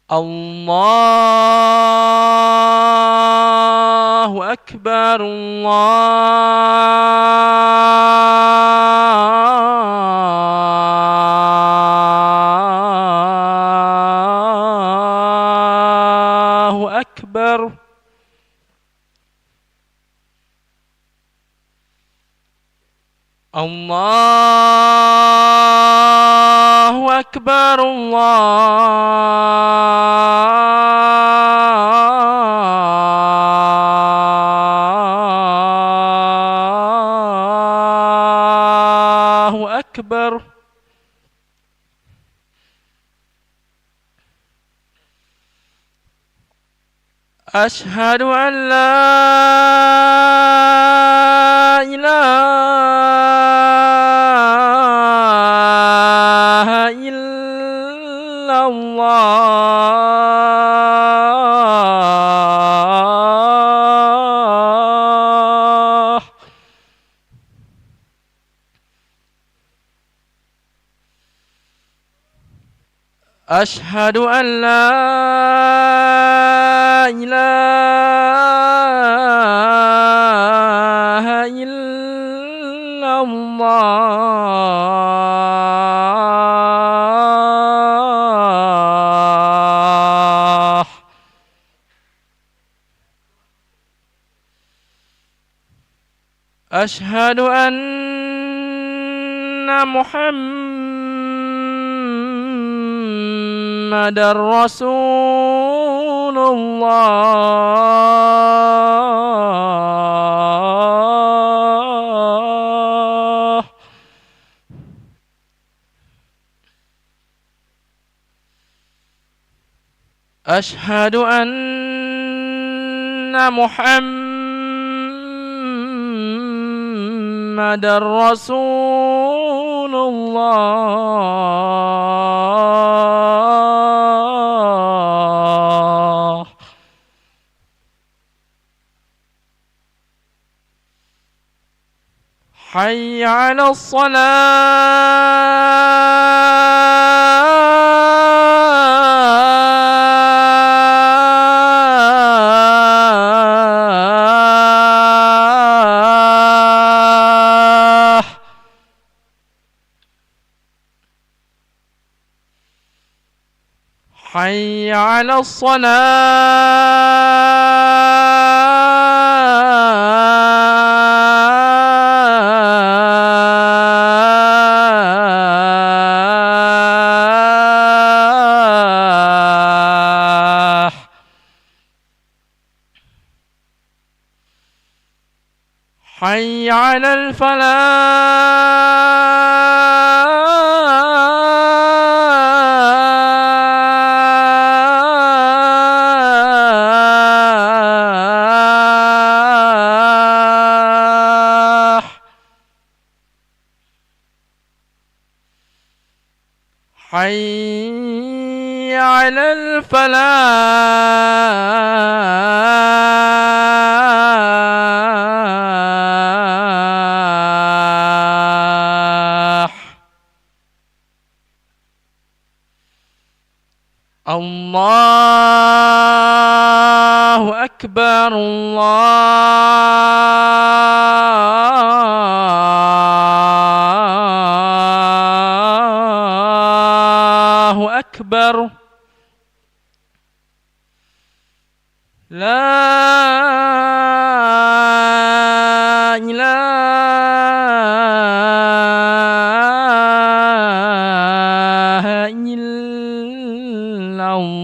الله أكبر الله أكبر. الله أكبر الله أكبر. أشهد أن لا إله إلا الله. أشهد أن لا إله إلا الله. أشهد أن محمدًا رسول الله. أشهد أن محمدًا رسول الله. حي على الصلاة. حي على الصلاة. حي على الفلاح. حي على الفلاح. الله أكبر الله أكبر. لا إله إلا الله.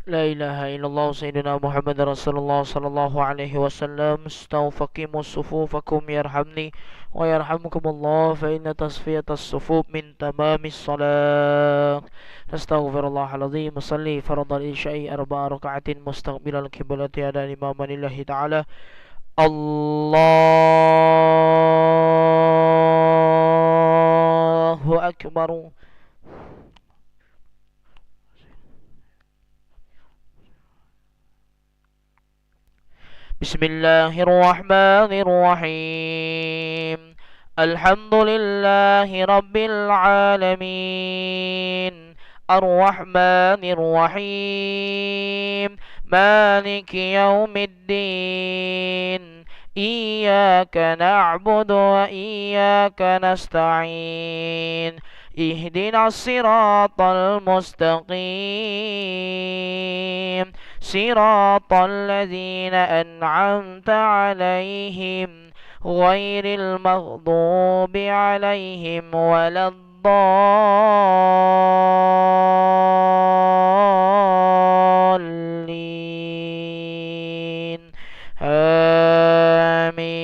لا إله إلا الله سيدنا محمد رسول الله صلى الله عليه وسلم. استوفقوا صفوفكم يرحمني ويرحمكم الله، فإن تصفية الصفوف من تمام الصلاة. نستغفر الله العظيم. صلي فرض العشاء 4 ركعات مستقبل القبلة على الإمام لله تعالى. الله أكبر. بسم الله الرحمن الرحيم. الحمد لله رب العالمين، الرحمن الرحيم، مالك يوم الدين. إياك نعبد وإياك نستعين. اهدنا الصراط المستقيم، صراط الذين أنعمت عليهم غير المغضوب عليهم ولا الضالين. آمين.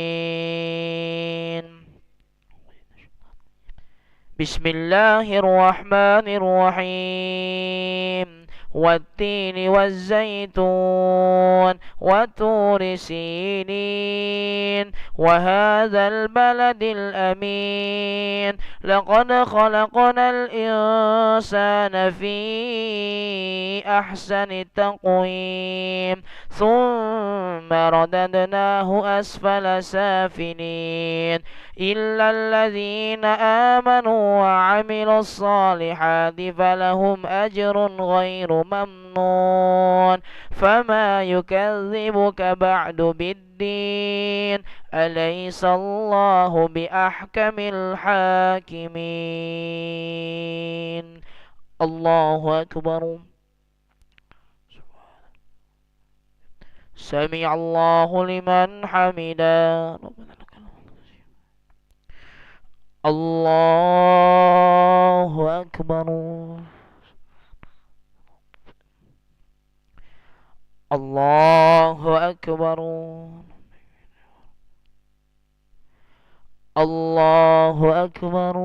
بسم الله الرحمن الرحيم. والتين والزيتون وطور سينين وهذا البلد الأمين. لقد خلقنا الإنسان في أحسن تقويم، ثم رددناه أسفل سافلين، إلا الذين آمنوا وعملوا الصالحات فلهم أجر غير ممنون. فما يكذبك بعد بالدين؟ أليس الله بأحكم الحاكمين؟ الله أكبر. سمع الله لمن حمده. الله أكبر. الله أكبر. الله أكبر.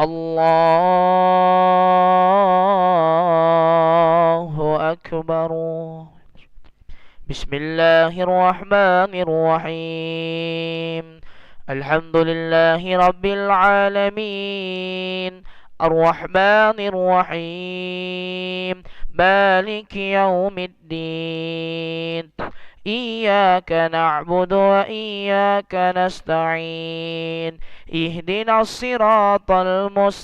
الله أكبر. بسم الله الرحمن الرحيم. الحمد لله رب العالمين، الرحمن الرحيم، مالك يوم الدين. إياك نعبد وإياك نستعين. اهدنا الصراط المستقيم،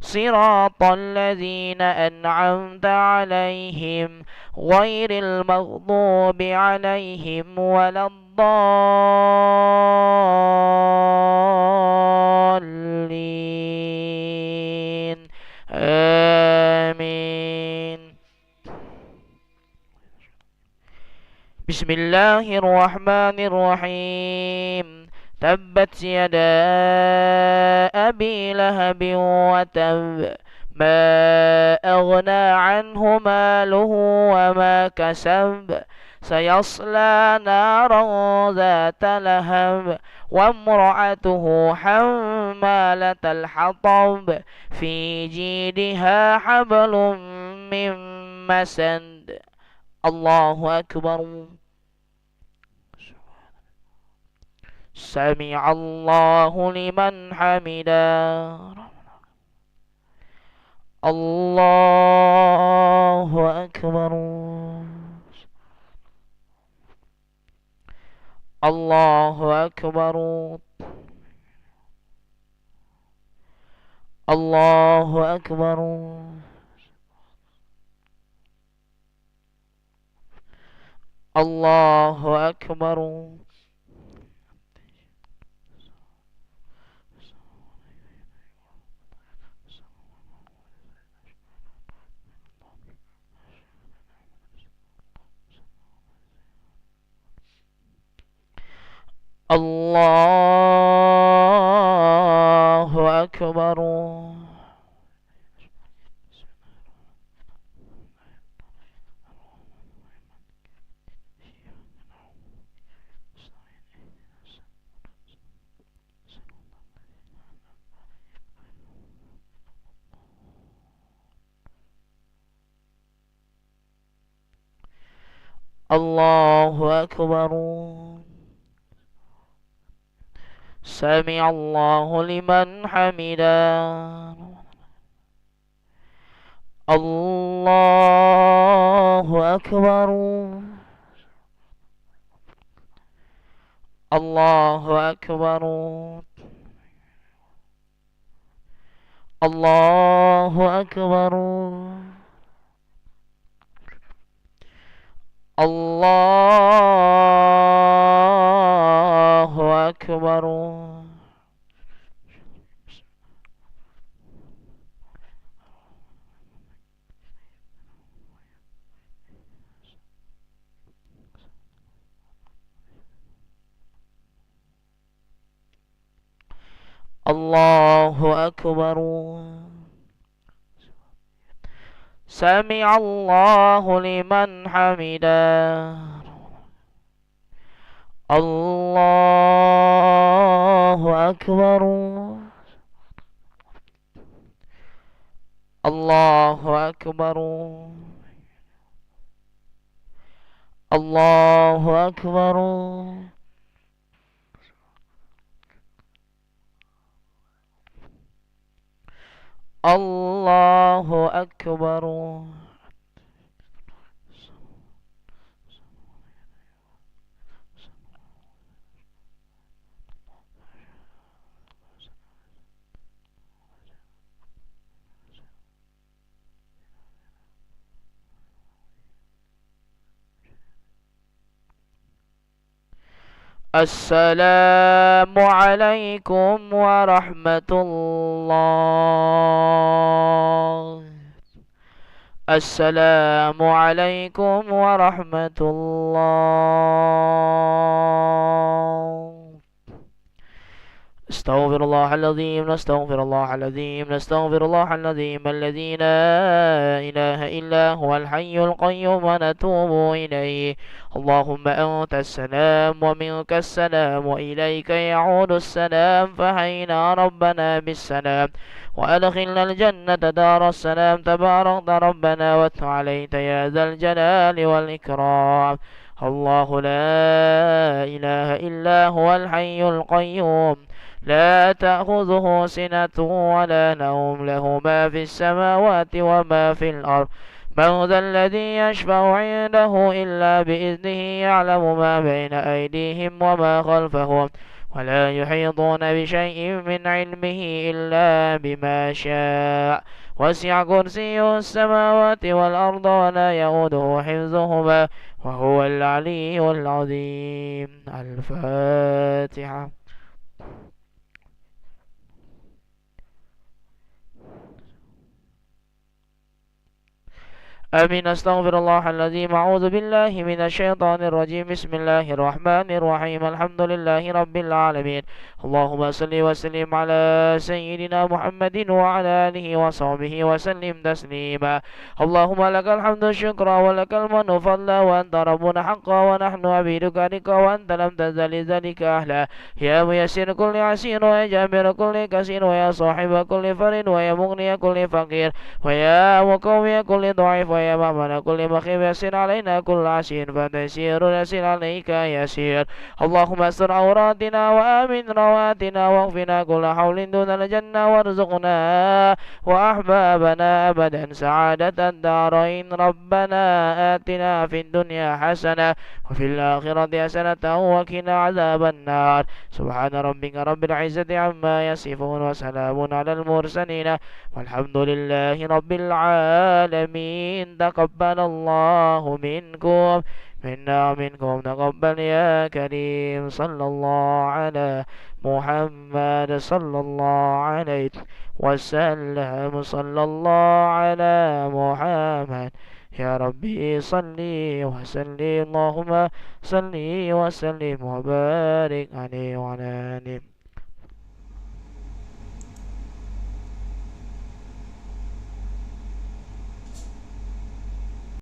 صراط الذين أنعمت عليهم غير المغضوب عليهم ولا الضالين. آمين. بسم الله الرحمن الرحيم. تبت يدا أبي لهب وتب، ما أغنى عنه ماله وما كسب، سيصلى نارا ذات لهب وامرأته حمالة الحطب، في جيدها حبل من مسد. الله أكبر. سمع الله لمن حمده. الله أكبر. الله أكبر. الله أكبر. الله أكبر. الله أكبر. الله أكبر. سمع الله لمن حمده. الله أكبر. الله أكبر. الله أكبر. الله أكبر. الله أكبر. سمع الله لمن حمده. الله أكبر. الله أكبر. الله أكبر. الله أكبر. السلام عليكم ورحمة الله. السلام عليكم ورحمة الله. استغفر الله العظيم. نستغفر الله العظيم. نستغفر الله العظيم الذي لا إله إلا هو الحي القيوم ونتوب إليه. اللهم أنت السلام ومنك السلام وإليك يعود السلام، فحينا ربنا بالسلام وأدخلنا الجنة دار السلام. تباركت ربنا وتعاليت يا ذا الجلال والإكرام. الله لا إله إلا هو الحي القيوم لا تأخذه سنة ولا نوم، له ما في السماوات وما في الأرض. من ذا الذي يشفع عنده إلا بإذنه، يعلم ما بين أيديهم وما خلفهم، ولا يحيطون بشيء من علمه إلا بما شاء. وسع كرسيه السماوات والأرض ولا يؤوده حفظهما وهو العلي العظيم. الفاتحة. آمين. أستغفر الله العظيم. أعوذ بالله من الشيطان الرجيم. بسم الله الرحمن الرحيم. الحمد لله رب العالمين. اللهم صل وسلم على سيدنا محمد وعلى آله وصحبه وسلم تسليما. اللهم لك الحمد شكرا ولك المن فضلا، وأنت ربنا حقا ونحن عبيدك لك، وأنت لم تزل لذلك أهلا. يا ميسر كل عسير ويا جابر كل كسير ويا صاحب كل فرد ويا مغني كل فقير ويا مقوي كل ضعيف ويا مأمن كل مخيف، يسر علينا كل عسير فتيسير يسر عليك يسير. اللهم استر عوراتنا وآمن رواتنا واغفنا كل حول دون الجنة، وارزقنا وأحبابنا أبدا سعادة الدارين. ربنا آتنا في الدنيا حسنة وفي الآخرة حسنة وقنا عذاب النار. سبحان ربك رب العزة عما يصفون وسلام على المرسلين والحمد لله رب العالمين. تقبل الله منكم منا ومنكم تقبل يا كريم. صلى الله على محمد صلى الله عليه وسلم. صلى الله على محمد. يا ربي صلي وسلم. اللهم صلي وسلم وبارك عليه وعلى آله.